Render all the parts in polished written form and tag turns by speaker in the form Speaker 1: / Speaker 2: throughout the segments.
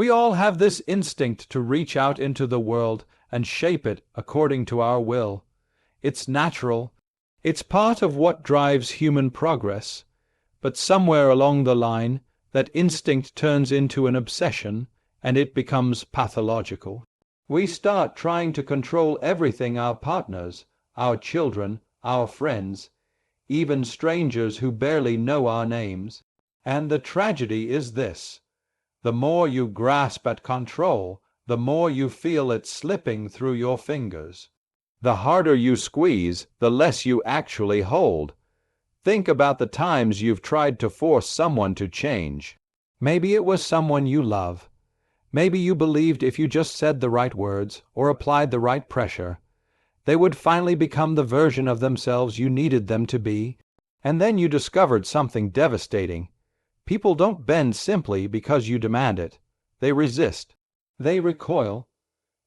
Speaker 1: We all have this instinct to reach out into the world and shape it according to our will. It's natural. It's part of what drives human progress. But somewhere along the line, that instinct turns into an obsession, and it becomes pathological. We start trying to control everything: our partners, our children, our friends, even strangers who barely know our names. And the tragedy is this: the more you grasp at control, the more you feel it slipping through your fingers. The harder you squeeze, the less you actually hold. Think about the times you've tried to force someone to change. Maybe it was someone you love. Maybe you believed if you just said the right words or applied the right pressure, they would finally become the version of themselves you needed them to be. And then you discovered something devastating. People don't bend simply because you demand it. They resist. They recoil.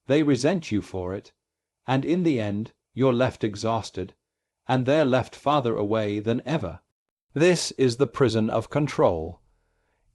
Speaker 1: They resent you for it. And in the end, you're left exhausted, and they're left farther away than ever. This is the prison of control.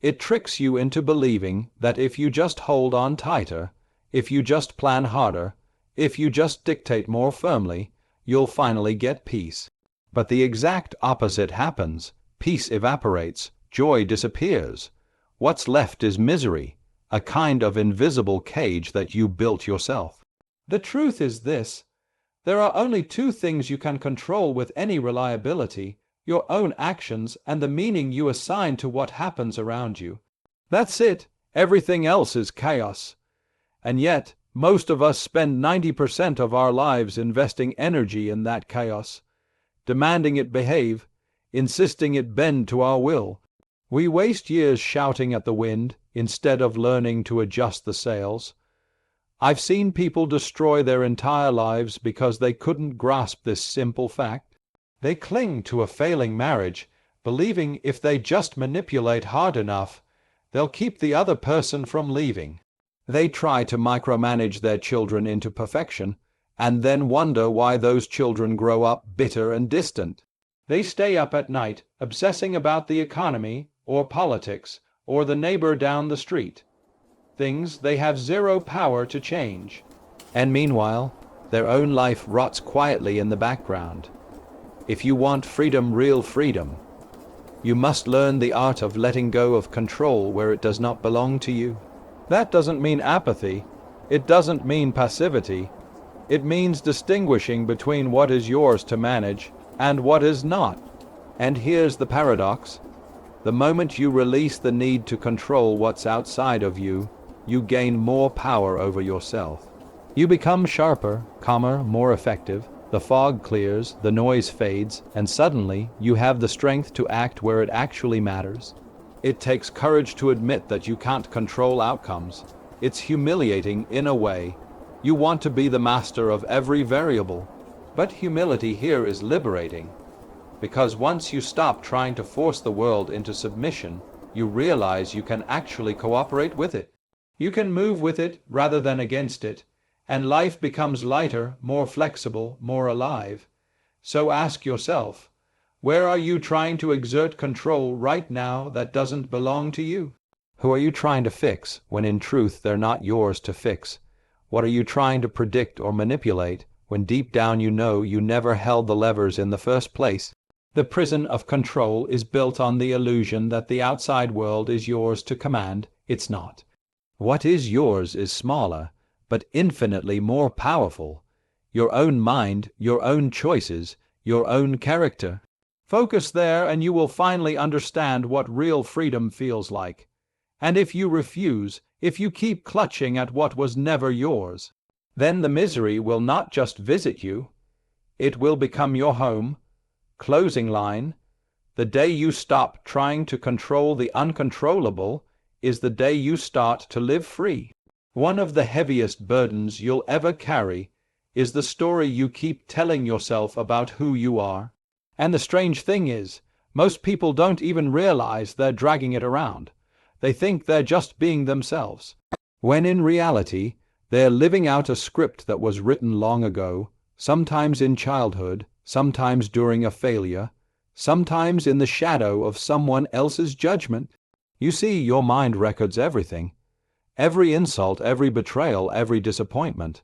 Speaker 1: It tricks you into believing that if you just hold on tighter, if you just plan harder, if you just dictate more firmly, you'll finally get peace. But the exact opposite happens. Peace evaporates. Joy disappears. What's left is misery, a kind of invisible cage that you built yourself. The truth is this: there are only two things you can control with any reliability: your own actions and the meaning you assign to what happens around you. That's it. Everything else is chaos. And yet, most of us spend 90% of our lives investing energy in that chaos, demanding it behave, insisting it bend to our will. We waste years shouting at the wind instead of learning to adjust the sails. I've seen people destroy their entire lives because they couldn't grasp this simple fact. They cling to a failing marriage, believing if they just manipulate hard enough, they'll keep the other person from leaving. They try to micromanage their children into perfection, and then wonder why those children grow up bitter and distant. They stay up at night, obsessing about the economy, or politics, or the neighbor down the street. Things they have zero power to change. And meanwhile, their own life rots quietly in the background. If you want freedom, real freedom, you must learn the art of letting go of control where it does not belong to you. That doesn't mean apathy. It doesn't mean passivity. It means distinguishing between what is yours to manage and what is not. And here's the paradox. The moment you release the need to control what's outside of you, you gain more power over yourself. You become sharper, calmer, more effective. The fog clears, the noise fades, and suddenly you have the strength to act where it actually matters. It takes courage to admit that you can't control outcomes. It's humiliating in a way. You want to be the master of every variable. But humility here is liberating, because once you stop trying to force the world into submission, you realize you can actually cooperate with it. You can move with it rather than against it, and life becomes lighter, more flexible, more alive. So ask yourself, where are you trying to exert control right now that doesn't belong to you? Who are you trying to fix when in truth they're not yours to fix? What are you trying to predict or manipulate when deep down you know you never held the levers in the first place? The prison of control is built on the illusion that the outside world is yours to command. It's not. What is yours is smaller, but infinitely more powerful. Your own mind, your own choices, your own character. Focus there and you will finally understand what real freedom feels like. And if you refuse, if you keep clutching at what was never yours, then the misery will not just visit you. It will become your home. Closing line: the day you stop trying to control the uncontrollable is the day you start to live free. One of the heaviest burdens you'll ever carry is the story you keep telling yourself about who you are. And the strange thing is, most people don't even realize they're dragging it around. They think they're just being themselves, when in reality, they're living out a script that was written long ago, sometimes in childhood, sometimes during a failure, sometimes in the shadow of someone else's judgment. You see, your mind records everything. every insult, every betrayal, every disappointment.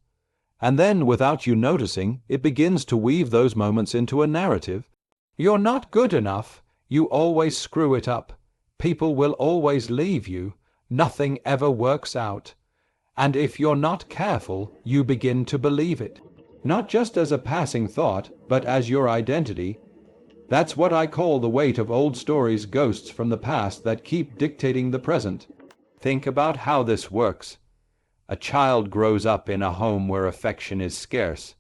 Speaker 1: And then, without you noticing, it begins to weave those moments into a narrative. You're not good enough. You always screw it up. People will always leave you. Nothing ever works out. And if you're not careful, you begin to believe it. Not just as a passing thought, but as your identity. That's what I call the weight of old stories, ghosts from the past that keep dictating the present. Think about how this works. A child grows up in a home where affection is scarce.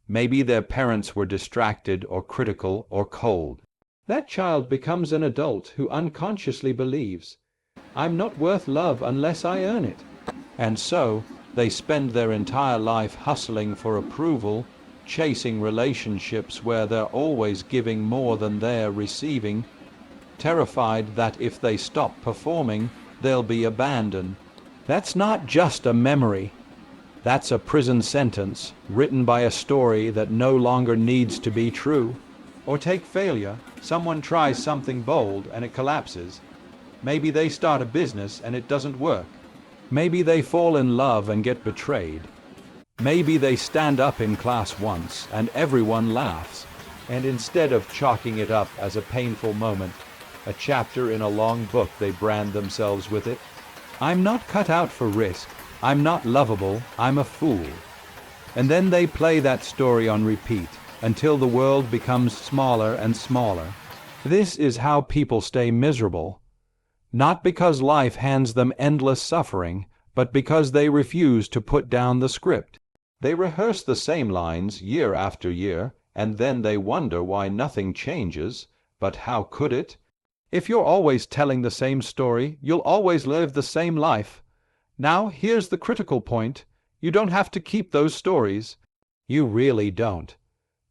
Speaker 1: Maybe their parents were distracted or critical or cold. That child becomes an adult who unconsciously believes, I'm not worth love unless I earn it. And so, they spend their entire life hustling for approval, chasing relationships where they're always giving more than they're receiving, terrified that if they stop performing, they'll be abandoned. That's not just a memory. That's a prison sentence written by a story that no longer needs to be true. Or take failure. Someone tries something bold and it collapses. Maybe they start a business and it doesn't work. Maybe they fall in love and get betrayed. Maybe they stand up in class once and everyone laughs. And instead of chalking it up as a painful moment, a chapter in a long book, they brand themselves with it. I'm not cut out for risk. I'm not lovable. I'm a fool. And then they play that story on repeat until the world becomes smaller and smaller. This is how people stay miserable. Not because life hands them endless suffering, but because they refuse to put down the script. They rehearse the same lines year after year, and then they wonder why nothing changes. But how could it? If you're always telling the same story, you'll always live the same life. Now, here's the critical point. You don't have to keep those stories. You really don't.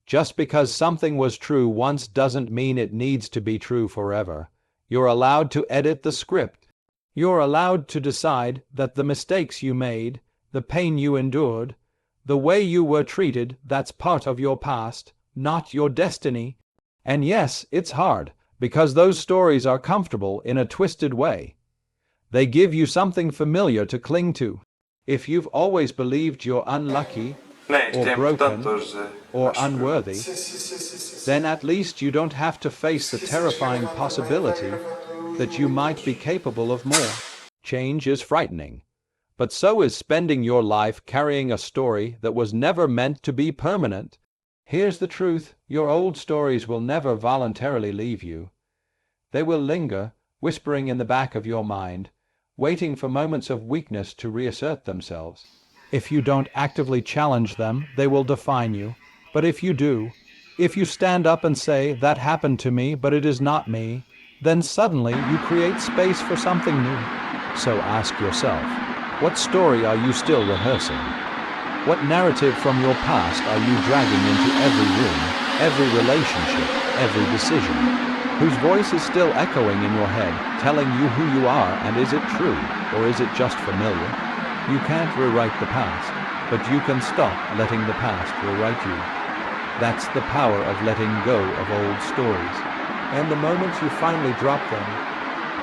Speaker 1: Just because something was true once doesn't mean it needs to be true forever. You're allowed to edit the script. You're allowed to decide that the mistakes you made, the pain you endured, the way you were treated, that's part of your past, not your destiny. And yes, it's hard, because those stories are comfortable in a twisted way. They give you something familiar to cling to. If you've always believed you're unlucky, or broken, or unworthy, then at least you don't have to face the terrifying possibility that you might be capable of more. Change is frightening, but so is spending your life carrying a story that was never meant to be permanent. Here's the truth: your old stories will never voluntarily leave you. They will linger, whispering in the back of your mind, waiting for moments of weakness to reassert themselves. If you don't actively challenge them, they will define you. But if you do, if you stand up and say, that happened to me, but it is not me, then suddenly you create space for something new. So ask yourself, what story are you still rehearsing? What narrative from your past are you dragging into every room, every relationship, every decision? Whose voice is still echoing in your head, telling you who you are, and is it true, or is it just familiar? You can't rewrite the past, but you can stop letting the past rewrite you. That's the power of letting go of old stories. And the moment you finally drop them,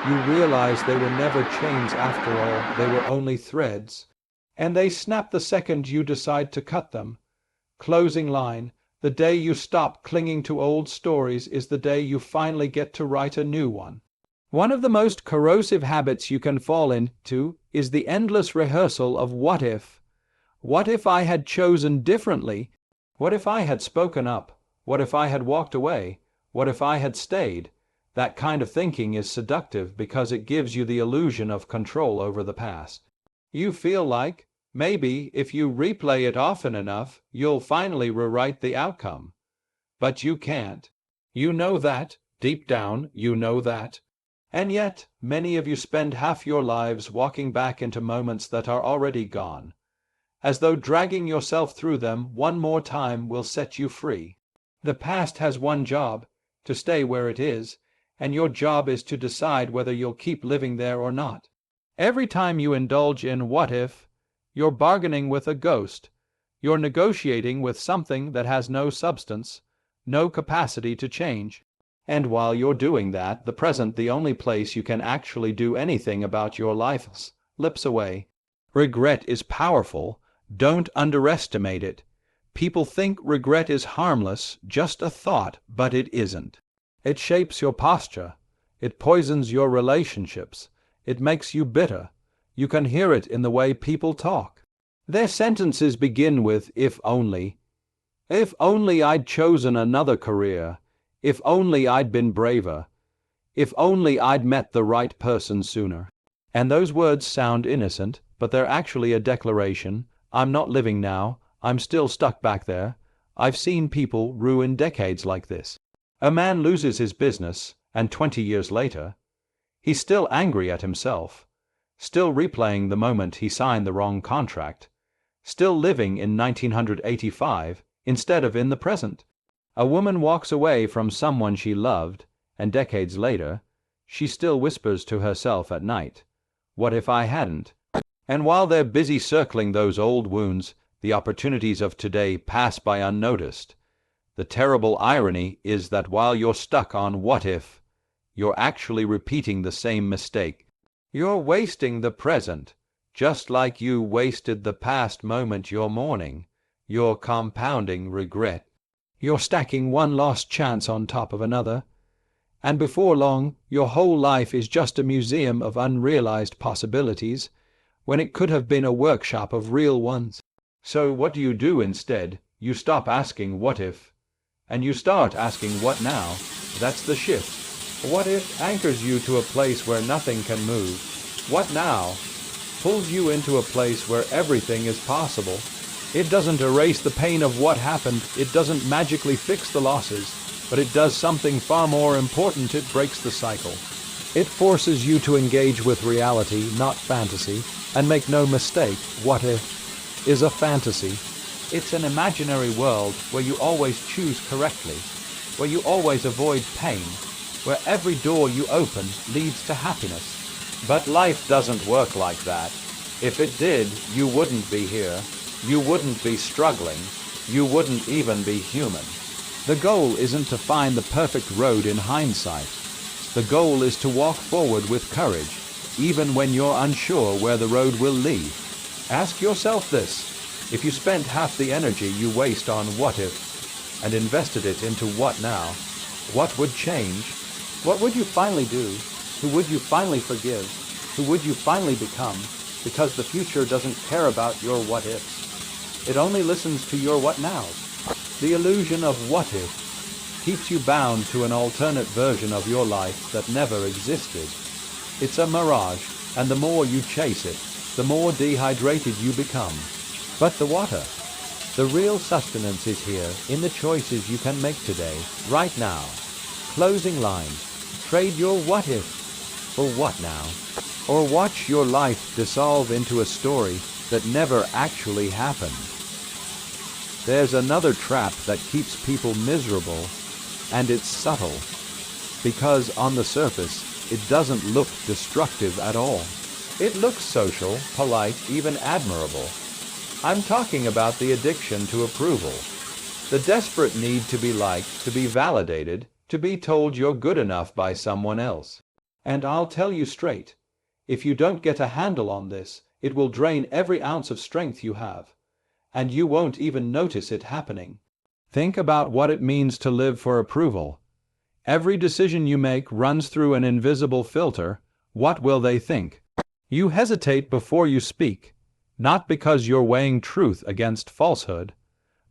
Speaker 1: you realize they were never chains after all, they were only threads. And they snap the second you decide to cut them. Closing line: the day you stop clinging to old stories is the day you finally get to write a new one. One of the most corrosive habits you can fall into is the endless rehearsal of what if. What if I had chosen differently? What if I had spoken up? What if I had walked away? What if I had stayed? That kind of thinking is seductive because it gives you the illusion of control over the past. You feel like, maybe, if you replay it often enough, you'll finally rewrite the outcome. But you can't. You know that. Deep down, you know that. And yet, many of you spend half your lives walking back into moments that are already gone, as though dragging yourself through them one more time will set you free. The past has one job: to stay where it is, and your job is to decide whether you'll keep living there or not. Every time you indulge in what if, you're bargaining with a ghost. You're negotiating with something that has no substance, no capacity to change. And while you're doing that, the present, the only place you can actually do anything about your life, slips away. Regret is powerful. Don't underestimate it. People think regret is harmless, just a thought, but it isn't. It shapes your posture. It poisons your relationships. It makes you bitter. You can hear it in the way people talk. Their sentences begin with, if only. If only I'd chosen another career. If only I'd been braver. If only I'd met the right person sooner. And those words sound innocent, but they're actually a declaration. I'm not living now. I'm still stuck back there. I've seen people ruin decades like this. A man loses his business, and 20 years later, he's still angry at himself, still replaying the moment he signed the wrong contract, still living in 1985 instead of in the present. A woman walks away from someone she loved, and decades later, she still whispers to herself at night, "What if I hadn't?" And while they're busy circling those old wounds, the opportunities of today pass by unnoticed. The terrible irony is that while you're stuck on what if, you're actually repeating the same mistake. You're wasting the present, just like you wasted the past moment you're mourning. You're compounding regret. You're stacking one lost chance on top of another. And before long, your whole life is just a museum of unrealized possibilities, when it could have been a workshop of real ones. So what do you do instead? You stop asking what if, and you start asking what now. That's the shift. What if anchors you to a place where nothing can move? What now pulls you into a place where everything is possible? It doesn't erase the pain of what happened. It doesn't magically fix the losses, but it does something far more important. It breaks the cycle. It forces you to engage with reality, not fantasy. And make no mistake, what if is a fantasy. It's an imaginary world where you always choose correctly, where you always avoid pain, where every door you open leads to happiness. But life doesn't work like that. If it did, you wouldn't be here. You wouldn't be struggling. You wouldn't even be human. The goal isn't to find the perfect road in hindsight. The goal is to walk forward with courage, even when you're unsure where the road will lead. Ask yourself this: if you spent half the energy you waste on what if and invested it into what now, what would change? What would you finally do? Who would you finally forgive? Who would you finally become? Because the future doesn't care about your what ifs. It only listens to your what nows. The illusion of what if keeps you bound to an alternate version of your life that never existed. It's a mirage, and the more you chase it, the more dehydrated you become. But the water, the real sustenance is here in the choices you can make today, right now. Closing line: trade your what if for what now? Or watch your life dissolve into a story that never actually happened. There's another trap that keeps people miserable, and it's subtle, because on the surface, it doesn't look destructive at all. It looks social, polite, even admirable. I'm talking about the addiction to approval. The desperate need to be liked, to be validated, to be told you're good enough by someone else. And I'll tell you straight, if you don't get a handle on this, it will drain every ounce of strength you have, and you won't even notice it happening. Think about what it means to live for approval. Every decision you make runs through an invisible filter. What will they think? You hesitate before you speak, not because you're weighing truth against falsehood,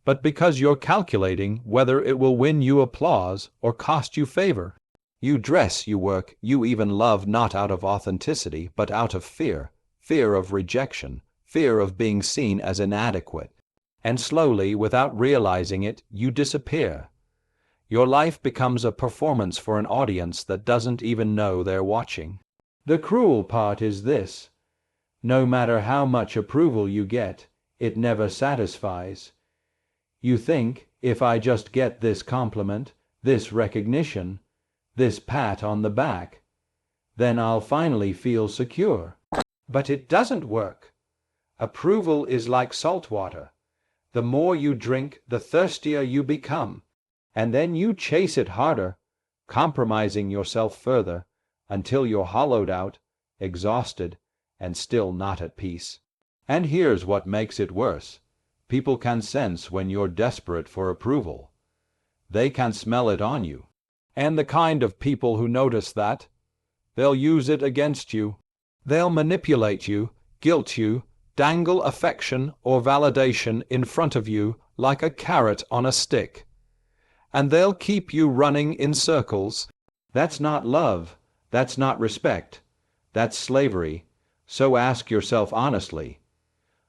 Speaker 1: but because you're calculating whether it will win you applause or cost you favor. You dress, you work, you even love not out of authenticity, but out of fear. Fear of rejection, fear of being seen as inadequate. And slowly, without realizing it, you disappear. Your life becomes a performance for an audience that doesn't even know they're watching. The cruel part is this: no matter how much approval you get, it never satisfies. You think, if I just get this compliment, this recognition, this pat on the back, then I'll finally feel secure. But it doesn't work. Approval is like salt water. The more you drink, the thirstier you become, and then you chase it harder, compromising yourself further, until you're hollowed out, exhausted, and still not at peace. And here's what makes it worse. People can sense when you're desperate for approval. They can smell it on you. And the kind of people who notice that, they'll use it against you. They'll manipulate you, guilt you, dangle affection or validation in front of you like a carrot on a stick. And they'll keep you running in circles. That's not love. That's not respect. That's slavery. So ask yourself honestly,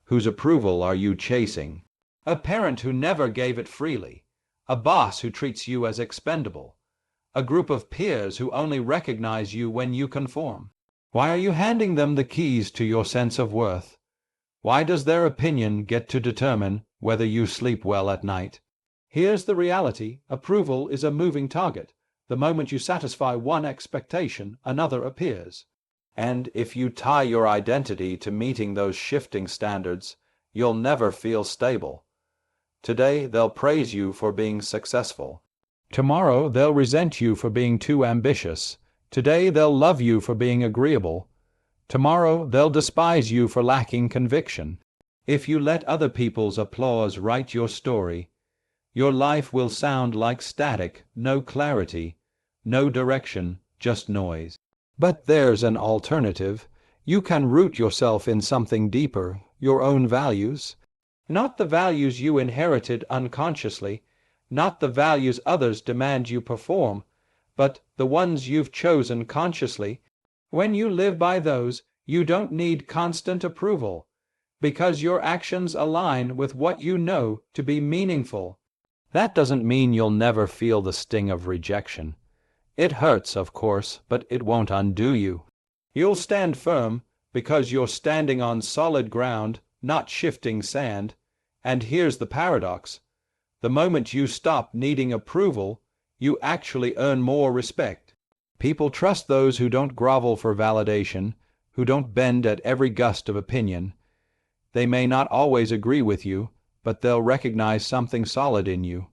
Speaker 1: whose approval are you chasing? A parent who never gave it freely, a boss who treats you as expendable, a group of peers who only recognize you when you conform. Why are you handing them the keys to your sense of worth? Why does their opinion get to determine whether you sleep well at night? Here's the reality. Approval is a moving target. The moment you satisfy one expectation, another appears. And if you tie your identity to meeting those shifting standards, you'll never feel stable. Today, they'll praise you for being successful. Tomorrow, they'll resent you for being too ambitious. Today, they'll love you for being agreeable. Tomorrow, they'll despise you for lacking conviction. If you let other people's applause write your story, your life will sound like static, no clarity, no direction, just noise. But there's an alternative. You can root yourself in something deeper, your own values. Not the values you inherited unconsciously, not the values others demand you perform, but the ones you've chosen consciously. When you live by those, you don't need constant approval, because your actions align with what you know to be meaningful. That doesn't mean you'll never feel the sting of rejection. It hurts, of course, but it won't undo you. You'll stand firm because you're standing on solid ground, not shifting sand. And here's the paradox. The moment you stop needing approval, you actually earn more respect. People trust those who don't grovel for validation, who don't bend at every gust of opinion. They may not always agree with you, but they'll recognize something solid in you,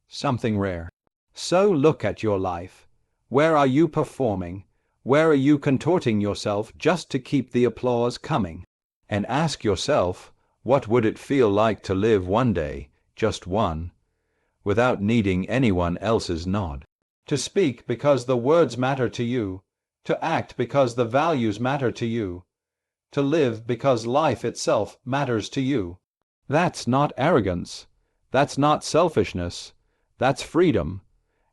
Speaker 1: something rare. So look at your life. Where are you performing? Where are you contorting yourself just to keep the applause coming? And ask yourself, what would it feel like to live one day, just one, without needing anyone else's nod? To speak because the words matter to you, to act because the values matter to you, to live because life itself matters to you. That's not arrogance. That's not selfishness. That's freedom.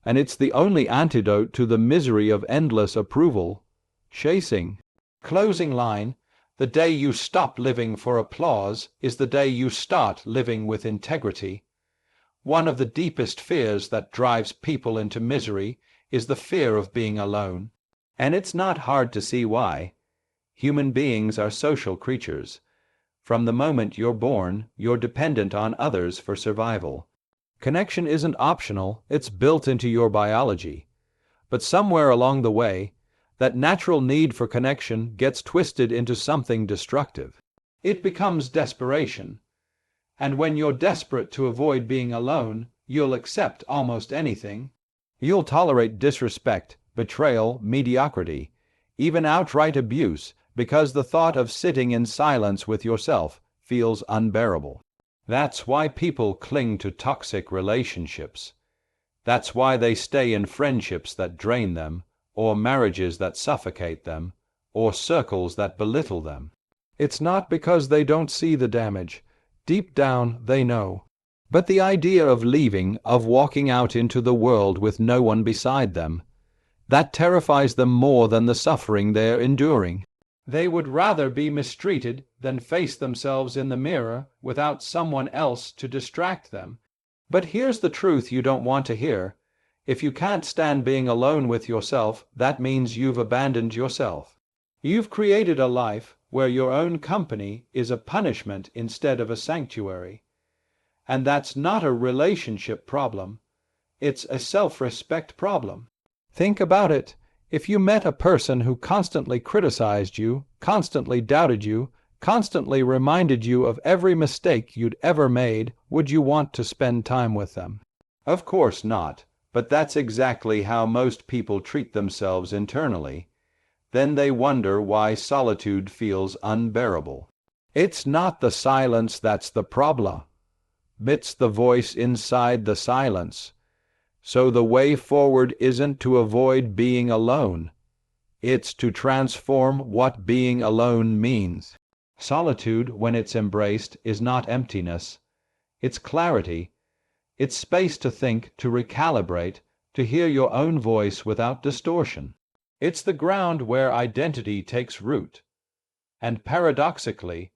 Speaker 1: And it's the only antidote to the misery of endless approval chasing. Closing line. The day you stop living for applause is the day you start living with integrity. One of the deepest fears that drives people into misery is the fear of being alone. And it's not hard to see why. Human beings are social creatures. From the moment you're born, you're dependent on others for survival. Connection isn't optional, it's built into your biology. But somewhere along the way, that natural need for connection gets twisted into something destructive. It becomes desperation. And when you're desperate to avoid being alone, you'll accept almost anything. You'll tolerate disrespect, betrayal, mediocrity, even outright abuse, because the thought of sitting in silence with yourself feels unbearable. That's why people cling to toxic relationships. That's why they stay in friendships that drain them, or marriages that suffocate them, or circles that belittle them. It's not because they don't see the damage. Deep down, they know. But the idea of leaving, of walking out into the world with no one beside them, that terrifies them more than the suffering they're enduring. They would rather be mistreated than face themselves in the mirror without someone else to distract them. But here's the truth you don't want to hear. If you can't stand being alone with yourself, that means you've abandoned yourself. You've created a life where your own company is a punishment instead of a sanctuary. And that's not a relationship problem. It's a self-respect problem. Think about it. If you met a person who constantly criticized you, constantly doubted you, constantly reminded you of every mistake you'd ever made, would you want to spend time with them? Of course not, but that's exactly how most people treat themselves internally. Then they wonder why solitude feels unbearable. It's not the silence that's the problem. It's the voice inside the silence. So the way forward isn't to avoid being alone. It's to transform what being alone means. Solitude, when it's embraced, is not emptiness. It's clarity. It's space to think, to recalibrate, to hear your own voice without distortion. It's the ground where identity takes root. And paradoxically,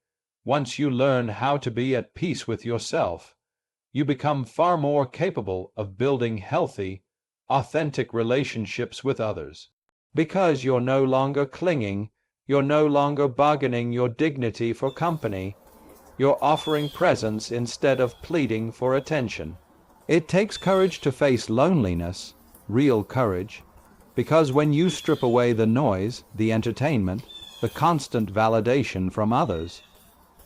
Speaker 1: once you learn how to be at peace with yourself, you become far more capable of building healthy, authentic relationships with others. Because you're no longer clinging, you're no longer bargaining your dignity for company, you're offering presence instead of pleading for attention. It takes courage to face loneliness, real courage, because when you strip away the noise, the entertainment, the constant validation from others,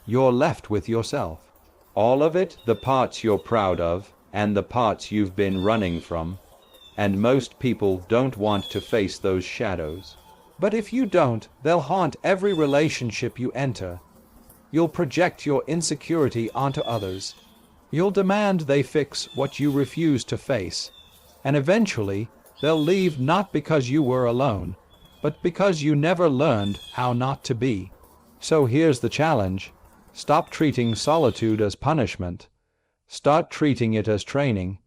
Speaker 1: you're left with yourself. All of it, the parts you're proud of, and the parts you've been running from. And most people don't want to face those shadows. But if you don't, they'll haunt every relationship you enter. You'll project your insecurity onto others. You'll demand they fix what you refuse to face. And eventually, they'll leave not because you were alone, but because you never learned how not to be. So here's the challenge. Stop treating solitude as punishment. Start treating it as training.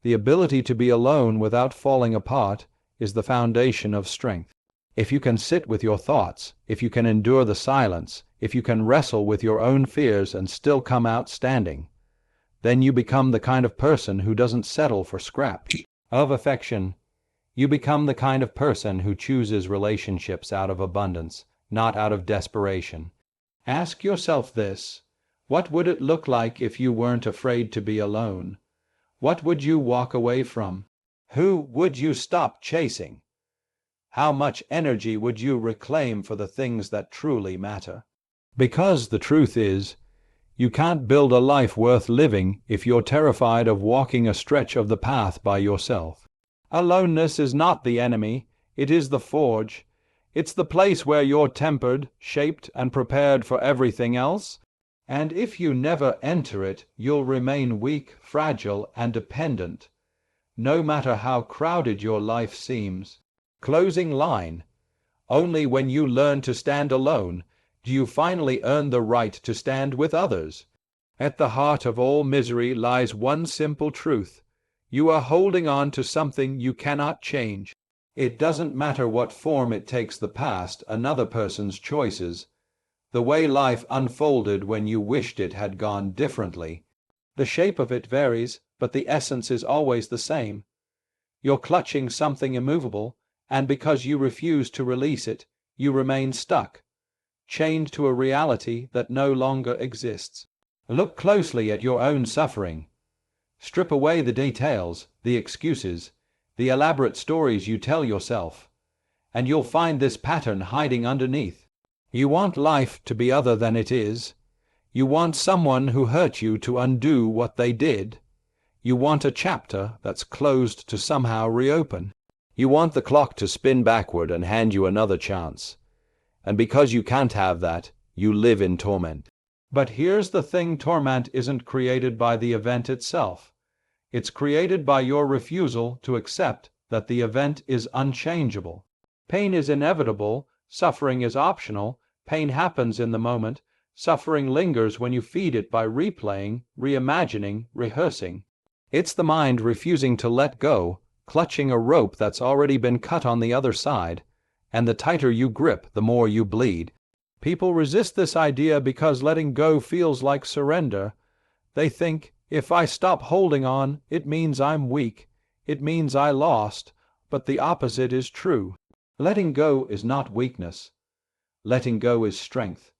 Speaker 1: The ability to be alone without falling apart is the foundation of strength. If you can sit with your thoughts, if you can endure the silence, if you can wrestle with your own fears and still come out standing, then you become the kind of person who doesn't settle for scraps of affection. You become the kind of person who chooses relationships out of abundance, not out of desperation. Ask yourself this: what would it look like if you weren't afraid to be alone? What would you walk away from? Who would you stop chasing? How much energy would you reclaim for the things that truly matter? Because the truth is, you can't build a life worth living if you're terrified of walking a stretch of the path by yourself. Aloneness is not the enemy, it is the forge. It's the place where you're tempered, shaped, and prepared for everything else. And if you never enter it, you'll remain weak, fragile, and dependent, no matter how crowded your life seems. Closing line. Only when you learn to stand alone do you finally earn the right to stand with others. At the heart of all misery lies one simple truth. You are holding on to something you cannot change. It doesn't matter what form it takes, the past, another person's choices, the way life unfolded when you wished it had gone differently. The shape of it varies, but the essence is always the same. You're clutching something immovable, and because you refuse to release it, you remain stuck, chained to a reality that no longer exists. Look closely at your own suffering. Strip away the details, the excuses, the elaborate stories you tell yourself, and you'll find this pattern hiding underneath. You want life to be other than it is. You want someone who hurt you to undo what they did. You want a chapter that's closed to somehow reopen. You want the clock to spin backward and hand you another chance. And because you can't have that, you live in torment. But here's the thing: torment isn't created by the event itself. It's created by your refusal to accept that the event is unchangeable. Pain is inevitable, suffering is optional, pain happens in the moment, suffering lingers when you feed it by replaying, reimagining, rehearsing. It's the mind refusing to let go, clutching a rope that's already been cut on the other side, and the tighter you grip, the more you bleed. People resist this idea because letting go feels like surrender. They think, if I stop holding on, it means I'm weak, it means I lost, but the opposite is true. Letting go is not weakness. Letting go is strength.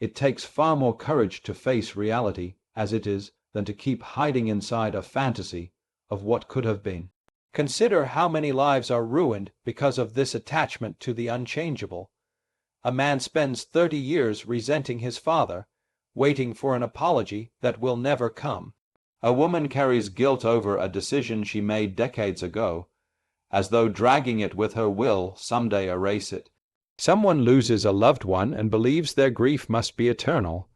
Speaker 1: It takes far more courage to face reality as it is than to keep hiding inside a fantasy of what could have been. Consider how many lives are ruined because of this attachment to the unchangeable. A man spends 30 years resenting his father, waiting for an apology that will never come. A woman carries guilt over a decision she made decades ago, as though dragging it with her will someday erase it. Someone loses a loved one and believes their grief must be eternal,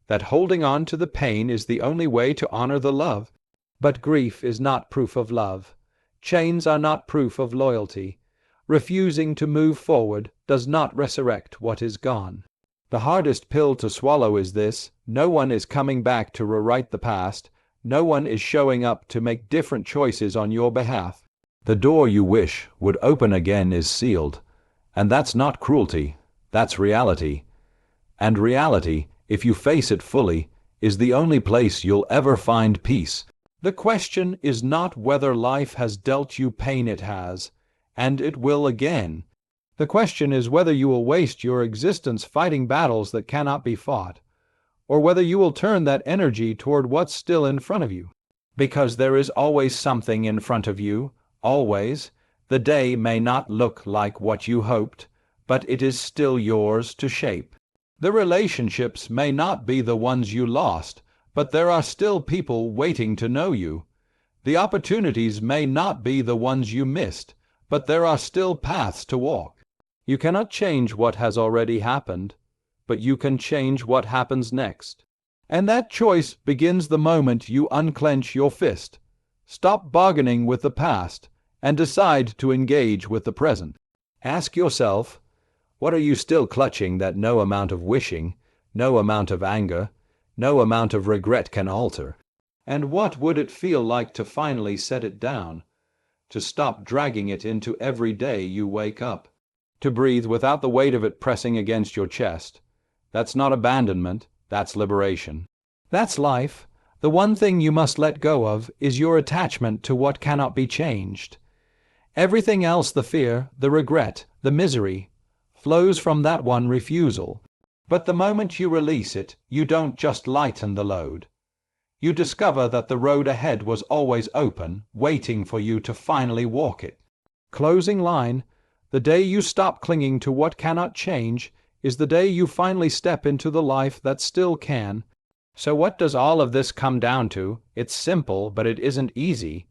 Speaker 1: that holding on to the pain is the only way to honor the love. But grief is not proof of love. Chains are not proof of loyalty. Refusing to move forward does not resurrect what is gone. The hardest pill to swallow is this: no one is coming back to rewrite the past. No one is showing up to make different choices on your behalf. The door you wish would open again is sealed. And that's not cruelty, that's reality. And reality, if you face it fully, is the only place you'll ever find peace. The question is not whether life has dealt you pain. It has, and it will again. The question is whether you will waste your existence fighting battles that cannot be fought, or whether you will turn that energy toward what's still in front of you. Because there is always something in front of you, always. The day may not look like what you hoped, but it is still yours to shape. The relationships may not be the ones you lost, but there are still people waiting to know you. The opportunities may not be the ones you missed, but there are still paths to walk. You cannot change what has already happened, but you can change what happens next. And that choice begins the moment you unclench your fist. Stop bargaining with the past and decide to engage with the present. Ask yourself, what are you still clutching that no amount of wishing, no amount of anger, no amount of regret can alter? And what would it feel like to finally set it down, to stop dragging it into every day you wake up, to breathe without the weight of it pressing against your chest? That's not abandonment, that's liberation. That's life. The one thing you must let go of is your attachment to what cannot be changed. Everything else, the fear, the regret, the misery, flows from that one refusal. But the moment you release it, you don't just lighten the load. You discover that the road ahead was always open, waiting for you to finally walk it. Closing line: the day you stop clinging to what cannot change is the day you finally step into the life that still can. So what does all of this come down to? It's simple, but it isn't easy.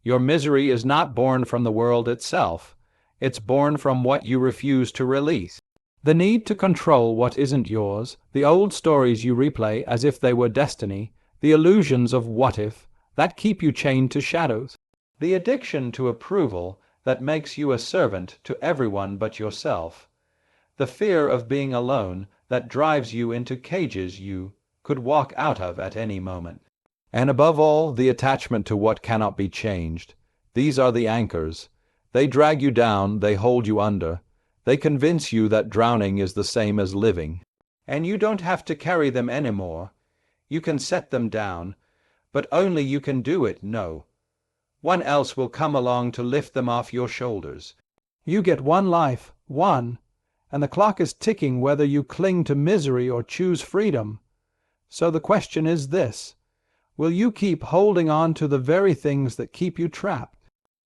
Speaker 1: Your misery is not born from the world itself. It's born from what you refuse to release. The need to control what isn't yours, the old stories you replay as if they were destiny, the illusions of what if, that keep you chained to shadows. The addiction to approval that makes you a servant to everyone but yourself. The fear of being alone that drives you into cages you could walk out of at any moment. And above all, the attachment to what cannot be changed. These are the anchors. They drag you down, they hold you under. They convince you that drowning is the same as living. And you don't have to carry them anymore. You can set them down, but only you can do it, no. One else will come along to lift them off your shoulders. You get one life, one, and the clock is ticking whether you cling to misery or choose freedom. So the question is this: will you keep holding on to the very things that keep you trapped?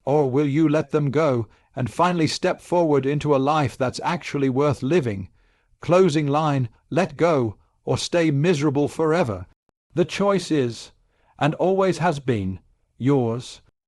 Speaker 1: Or will you let them go and finally step forward into a life that's actually worth living? Closing line: let go or stay miserable forever. The choice is, and always has been, yours.